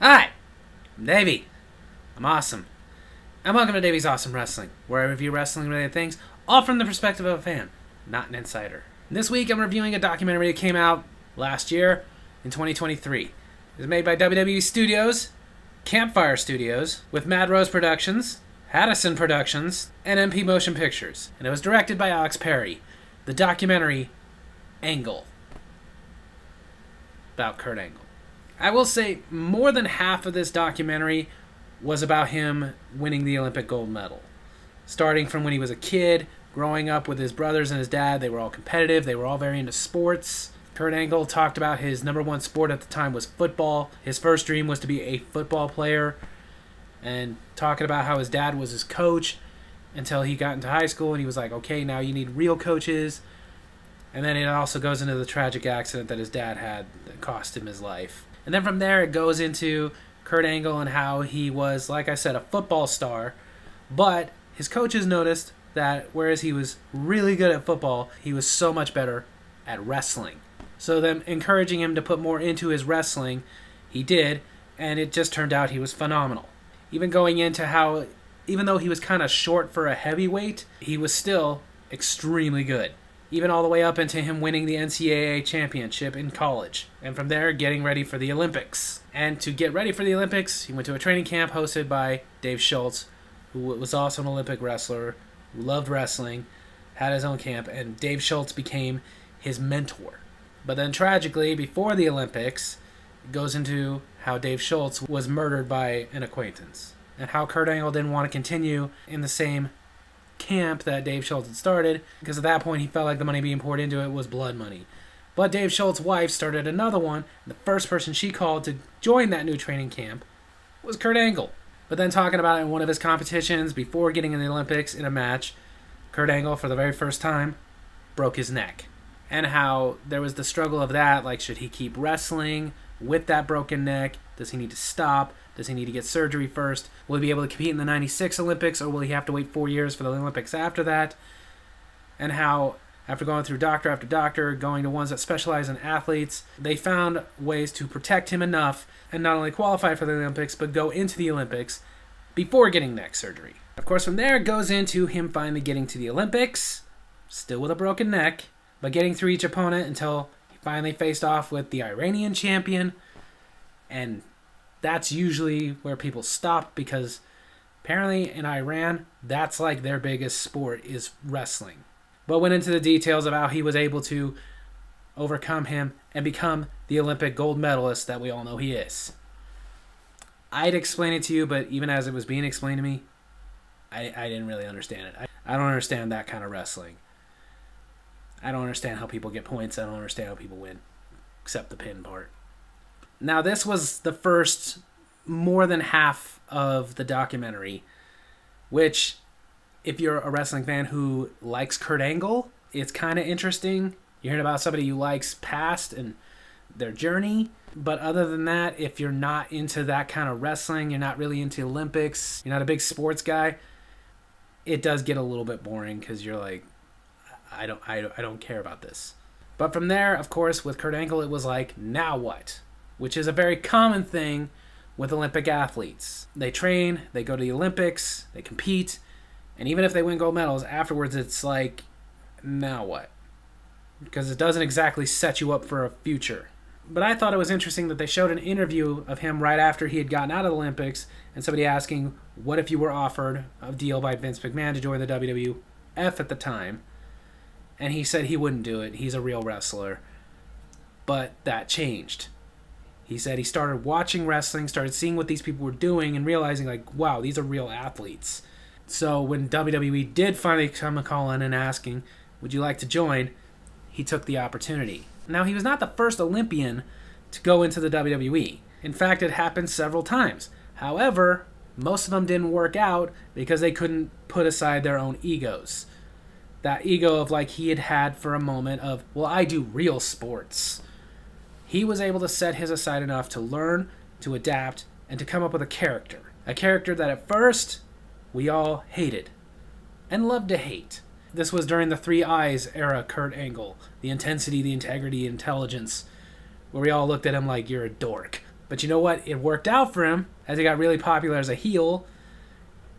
Hi, I'm Davy. I'm awesome. And welcome to Davy's Awesome Wrestling, where I review wrestling-related things, all from the perspective of a fan, not an insider. This week I'm reviewing a documentary that came out last year in 2023. It was made by WWE Studios, Campfire Studios, with Mad Rose Productions, Haddison Productions, and MP Motion Pictures. And it was directed by Alex Perry. The documentary, Angle. About Kurt Angle. I will say more than half of this documentary was about him winning the Olympic gold medal. Starting from when he was a kid, growing up with his brothers and his dad, they were all competitive, they were all very into sports. Kurt Angle talked about his number one sport at the time was football. His first dream was to be a football player, and talking about how his dad was his coach until he got into high school and he was like, okay, now you need real coaches. And then it also goes into the tragic accident that his dad had that cost him his life. And then from there it goes into Kurt Angle and how he was, like I said, a football star, but his coaches noticed that whereas he was really good at football, he was so much better at wrestling. So them encouraging him to put more into his wrestling, he did, and it just turned out he was phenomenal. Even going into how, even though he was kind of short for a heavyweight, he was still extremely good. Even all the way up into him winning the NCAA championship in college. And from there, getting ready for the Olympics. And to get ready for the Olympics, he went to a training camp hosted by Dave Schultz, who was also an Olympic wrestler, who loved wrestling, had his own camp, and Dave Schultz became his mentor. But then tragically, before the Olympics, it goes into how Dave Schultz was murdered by an acquaintance. And how Kurt Angle didn't want to continue in the same camp that Dave Schultz had started, because at that point he felt like the money being poured into it was blood money. But Dave Schultz's wife started another one, and the first person she called to join that new training camp was Kurt Angle. But then talking about it in one of his competitions before getting in the Olympics in a match, Kurt Angle, for the very first time, broke his neck. And how there was the struggle of that, like, should he keep wrestling with that broken neck? Does he need to stop? Does he need to get surgery first? Will he be able to compete in the 96 Olympics, or will he have to wait 4 years for the Olympics after that? And how, after going through doctor after doctor, going to ones that specialize in athletes, they found ways to protect him enough and not only qualify for the Olympics, but go into the Olympics before getting neck surgery. Of course, from there it goes into him finally getting to the Olympics, still with a broken neck, but getting through each opponent until he finally faced off with the Iranian champion. And that's usually where people stop, because apparently in Iran, that's like their biggest sport is wrestling. But went into the details of how he was able to overcome him and become the Olympic gold medalist that we all know he is. I'd explain it to you, but even as it was being explained to me, I didn't really understand it. I don't understand that kind of wrestling. I don't understand how people get points. I don't understand how people win, except the pin part. Now, this was the first more than half of the documentary, which, if you're a wrestling fan who likes Kurt Angle, it's kind of interesting. You're hearing about somebody who likes past and their journey. But other than that, if you're not into that kind of wrestling, you're not really into Olympics, you're not a big sports guy, it does get a little bit boring, because you're like, I don't care about this. But from there, of course, with Kurt Angle, it was like, now what? Which is a very common thing with Olympic athletes. They train, they go to the Olympics, they compete, and even if they win gold medals, afterwards it's like, now what? Because it doesn't exactly set you up for a future. But I thought it was interesting that they showed an interview of him right after he had gotten out of the Olympics, and somebody asking, what if you were offered a deal by Vince McMahon to join the WWF at the time? And he said he wouldn't do it. He's a real wrestler. But that changed. He said he started watching wrestling, started seeing what these people were doing, and realizing, like, wow, these are real athletes. So when WWE did finally come a call in and asking, would you like to join, he took the opportunity. Now, he was not the first Olympian to go into the WWE. In fact, it happened several times. However, most of them didn't work out because they couldn't put aside their own egos. That ego of, like, he had for a moment of, well, I do real sports. He was able to set his aside enough to learn, to adapt, and to come up with a character. A character that at first we all hated and loved to hate. This was during the Three Eyes era Kurt Angle. The intensity, the integrity, intelligence, where we all looked at him like, you're a dork. But you know what? It worked out for him as he got really popular as a heel.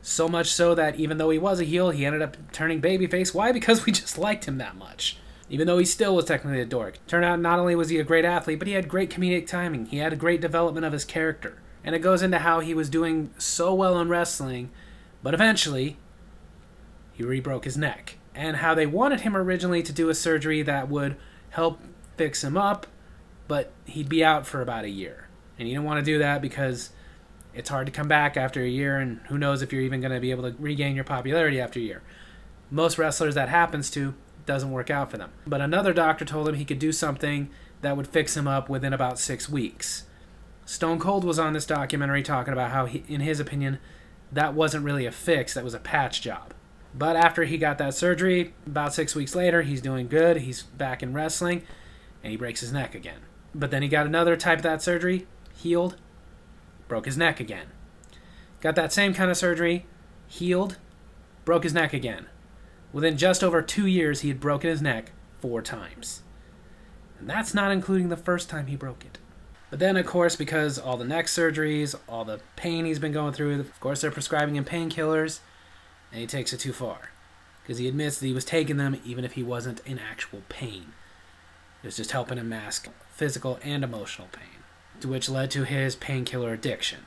So much so that even though he was a heel, he ended up turning babyface. Why? Because we just liked him that much. Even though he still was technically a dork. Turned out not only was he a great athlete, but he had great comedic timing. He had a great development of his character. And it goes into how he was doing so well in wrestling, but eventually he re-broke his neck. And how they wanted him originally to do a surgery that would help fix him up, but he'd be out for about a year. And you don't want to do that because it's hard to come back after a year, and who knows if you're even going to be able to regain your popularity after a year. Most wrestlers that happens to doesn't work out for them. But another doctor told him he could do something that would fix him up within about 6 weeks. Stone Cold was on this documentary talking about how, in his opinion, that wasn't really a fix, that was a patch job. But after he got that surgery, about 6 weeks later, he's doing good, he's back in wrestling, and he breaks his neck again. But then he got another type of that surgery, healed, broke his neck again. Got that same kind of surgery, healed, broke his neck again. Within just over 2 years, he had broken his neck 4 times. And that's not including the first time he broke it. But then, of course, because all the neck surgeries, all the pain he's been going through, of course they're prescribing him painkillers, and he takes it too far. Because he admits that he was taking them even if he wasn't in actual pain. It was just helping him mask physical and emotional pain, to which led to his painkiller addiction.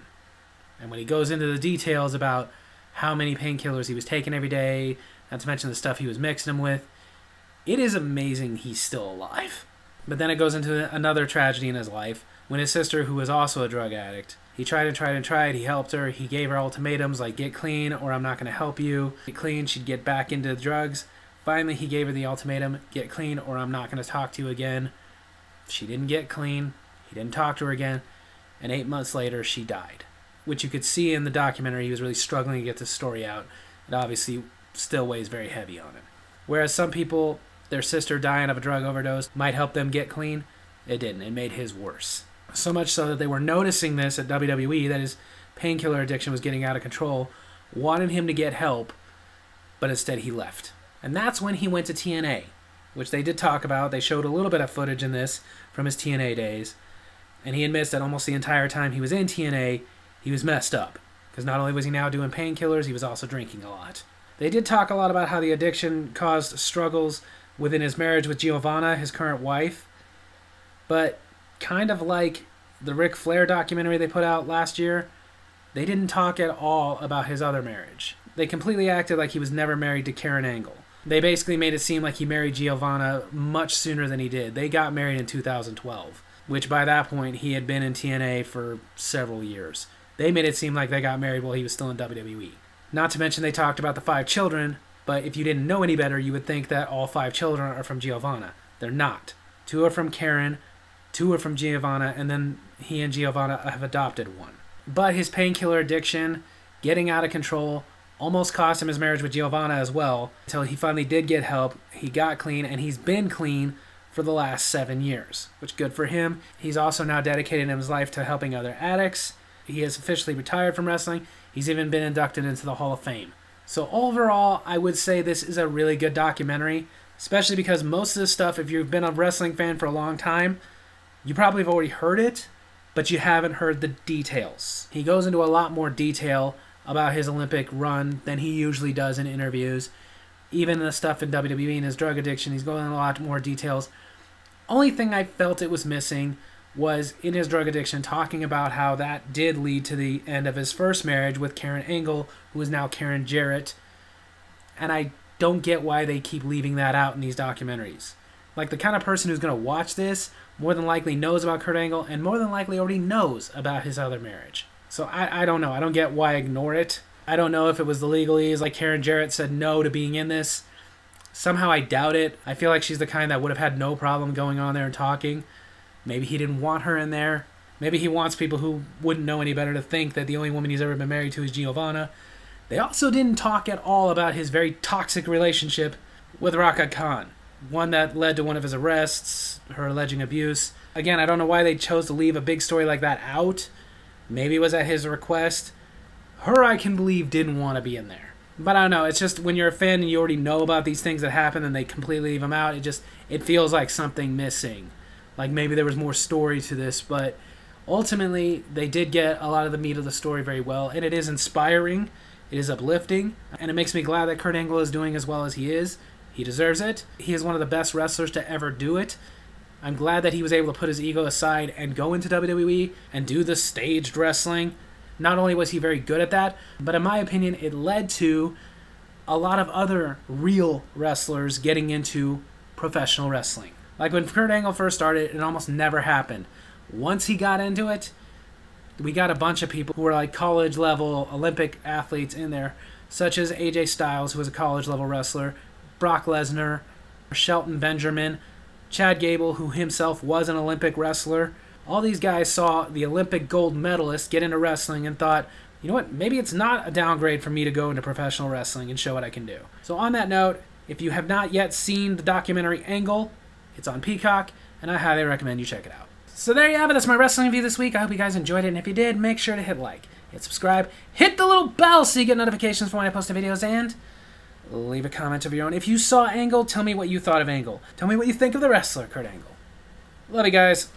And when he goes into the details about how many painkillers he was taking every day, not to mention the stuff he was mixing them with, it is amazing he's still alive. But then it goes into another tragedy in his life, when his sister, who was also a drug addict, he tried and tried and tried, he helped her, he gave her ultimatums like get clean or I'm not going to help you. Get clean, she'd get back into drugs. Finally, he gave her the ultimatum, get clean or I'm not going to talk to you again. She didn't get clean, he didn't talk to her again, and 8 months later, she died. Which you could see in the documentary, he was really struggling to get this story out. It obviously still weighs very heavy on him. Whereas some people, their sister dying of a drug overdose might help them get clean, it didn't. It made his worse. So much so that they were noticing this at WWE, that his painkiller addiction was getting out of control, wanted him to get help, but instead he left. And that's when he went to TNA, which they did talk about. They showed a little bit of footage in this from his TNA days. And he admits that almost the entire time he was in TNA, he was messed up. Because not only was he now doing painkillers, he was also drinking a lot. They did talk a lot about how the addiction caused struggles within his marriage with Giovanna, his current wife. But kind of like the Ric Flair documentary they put out last year, they didn't talk at all about his other marriage. They completely acted like he was never married to Karen Angle. They basically made it seem like he married Giovanna much sooner than he did. They got married in 2012, which by that point he had been in TNA for several years. They made it seem like they got married while he was still in WWE. Not to mention they talked about the 5 children, but if you didn't know any better, you would think that all 5 children are from Giovanna. They're not. 2 are from Karen, 2 are from Giovanna, and then he and Giovanna have adopted 1. But his painkiller addiction, getting out of control, almost cost him his marriage with Giovanna as well, until he finally did get help, he got clean, and he's been clean for the last 7 years, which good for him. He's also now dedicated his life to helping other addicts. He has officially retired from wrestling. He's even been inducted into the Hall of Fame. So overall, I would say this is a really good documentary, especially because most of this stuff, if you've been a wrestling fan for a long time, you probably have already heard it, but you haven't heard the details. He goes into a lot more detail about his Olympic run than he usually does in interviews. Even the stuff in WWE and his drug addiction, he's going into a lot more details. Only thing I felt it was missing was in his drug addiction talking about how that did lead to the end of his first marriage with Karen Angle, who is now Karen Jarrett. And I don't get why they keep leaving that out in these documentaries. Like, the kind of person who's going to watch this more than likely knows about Kurt Angle and more than likely already knows about his other marriage. So I don't know. I don't get why ignore it. I don't know if it was the legalese, like Karen Jarrett said no to being in this. Somehow I doubt it. I feel like she's the kind that would have had no problem going on there and talking. Maybe he didn't want her in there. Maybe he wants people who wouldn't know any better to think that the only woman he's ever been married to is Giovanna. They also didn't talk at all about his very toxic relationship with Raka Khan. One that led to one of his arrests, her alleging abuse. Again, I don't know why they chose to leave a big story like that out. Maybe it was at his request. Her, I can believe, didn't want to be in there. But I don't know, it's just when you're a fan and you already know about these things that happen and they completely leave them out, it feels like something missing. Like maybe there was more story to this, but ultimately, they did get a lot of the meat of the story very well, and it is inspiring, it is uplifting, and it makes me glad that Kurt Angle is doing as well as he is. He deserves it. He is one of the best wrestlers to ever do it. I'm glad that he was able to put his ego aside and go into WWE and do the staged wrestling. Not only was he very good at that, but in my opinion, it led to a lot of other real wrestlers getting into professional wrestling. Like when Kurt Angle first started, it almost never happened. Once he got into it, we got a bunch of people who were like college level Olympic athletes in there, such as AJ Styles, who was a college level wrestler, Brock Lesnar, Shelton Benjamin, Chad Gable, who himself was an Olympic wrestler. All these guys saw the Olympic gold medalist get into wrestling and thought, you know what, maybe it's not a downgrade for me to go into professional wrestling and show what I can do. So on that note, if you have not yet seen the documentary Angle, it's on Peacock, and I highly recommend you check it out. So there you have it. That's my wrestling review this week. I hope you guys enjoyed it, and if you did, make sure to hit like, hit subscribe, hit the little bell so you get notifications for when I post the videos, and leave a comment of your own. If you saw Angle, tell me what you thought of Angle. Tell me what you think of the wrestler, Kurt Angle. Love you guys.